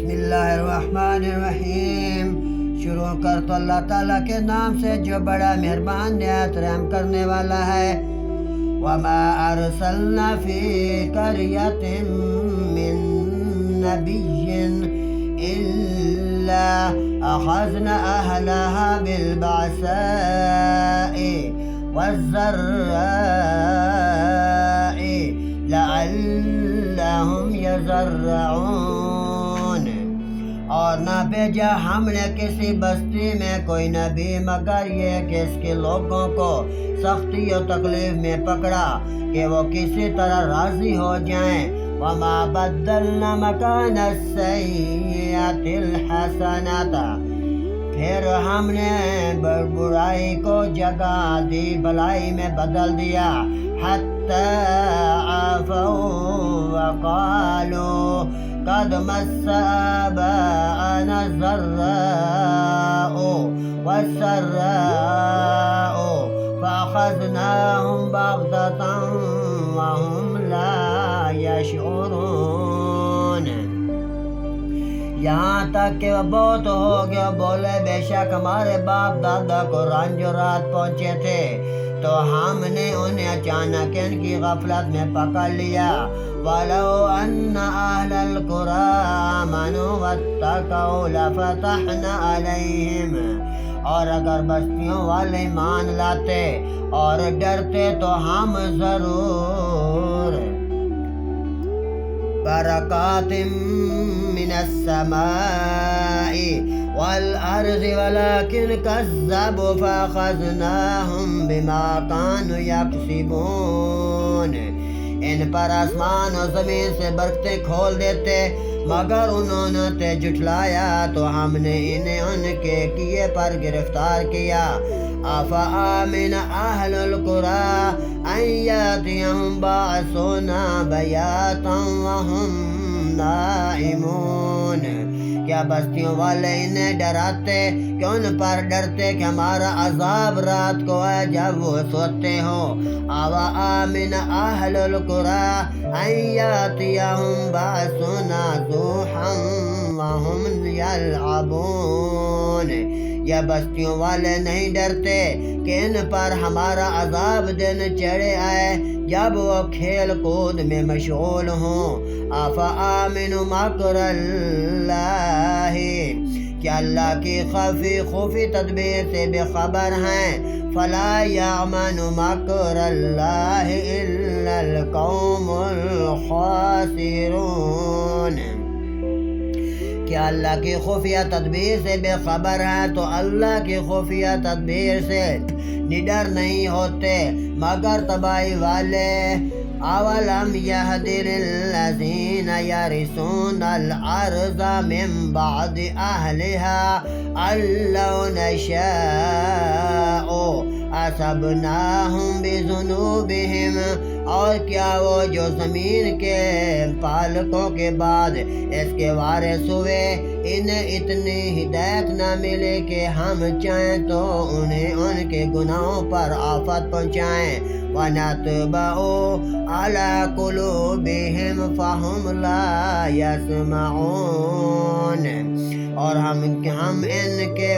بسم اللہ الرحمن الرحیم۔ شروع کر تو اللہ تعالیٰ کے نام سے جو بڑا مہربان نہایت رحم کرنے والا ہے۔ وما ارسلنا فی قریۃ من نبی الا اخذنا اہلہا بالبعثاء والضراء لعلہم یضرعون۔ اور نہ بھیجا ہم نے کسی بستی میں کوئی نبی مگر یہ کہ اس کے لوگوں کو سختی و تکلیف میں پکڑا کہ وہ کسی طرح راضی ہو جائیں۔ وما بدلنا مکان السیئۃ الحسنۃ، پھر ہم نے برائی کو جگہ دی بھلائی میں بدل دیا۔ حتی عفوا وقالوا قد مس آباءنا الضراء والسراء فأخذناهم بغتة وهم لا يشعرون۔ یہاں تک کہ وہ بہت ہو گیا بولے بے شک ہمارے باپ دادا کو رنج و رات پہنچے تھے تو ہم نے انہیں اچانک ان کی غفلت میں پکڑ لیا۔ وَلَوْ أَنَّ أَهْلَ الْقُرَىٰ آمَنُوا وَاتَّقَوْا لَفَتَحْنَا عَلَيْهِمْ، اور اگر بستیوں والے ایمان لاتے اور ڈرتے تو ہم ضرور برکات من السماء والارض ولكن كذبوا فاخذناهم بما كانوا يكسبون۔ ان پر آسمان اور زمین سے برکتیں کھول دیتے مگر انہوں نے جھٹلایا تو ہم نے انہیں ان کے کیے پر گرفتار کیا۔ افامن اہل القریٰ ان یاتیہم باسنا بیاتا وہم نائمون، کیا بستیوں والے انہیں ڈراتے کہ ان پر ڈرتے کہ ہمارا عذاب رات کو ہے جب وہ سوتے ہوں۔ اوامن اہل القریٰ ان یاتیہم باسنا ضحا وہم یلعبون، یا بستیوں والے نہیں ڈرتے کہ ان پر ہمارا عذاب دن چڑھے آئے جب وہ کھیل کود میں مشغول ہوں۔ افامنوا مکر اللہ، کیا اللہ کی خفی تدبیر سے بے خبر ہیں۔ فلا یامن مکر اللہ الا القوم الخاسرون، کیا اللہ کی خفیہ تدبیر سے بے خبر ہے تو اللہ کی خفیہ تدبیر سے نڈر نہیں ہوتے مگر تباہی والے۔ اولم یہد للذین یرثون الارض من بعد اہلہا ان لو نشاء اصبناہم بذنوبہم، اور کیا وہ جو زمین کے پالکوں کے بعد اس کے وارث ہوئے انہیں اتنی ہدایت نہ ملے کہ ہم چاہیں تو انہیں ان کے گناہوں پر آفت پہنچائیں۔ وَنَطْبَعُ عَلَىٰ قُلُوبِهِمْ فَهُمْ لَا يَسْمَعُونَ، اور ہم ان کے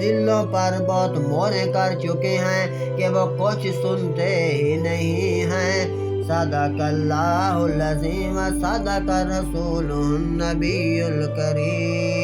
دلوں پر بہت مہریں کر چکے ہیں کہ وہ کچھ سنتے ہی نہیں ہیں۔ صدق اللہ العظیم، صدق رسول النبی الکریم۔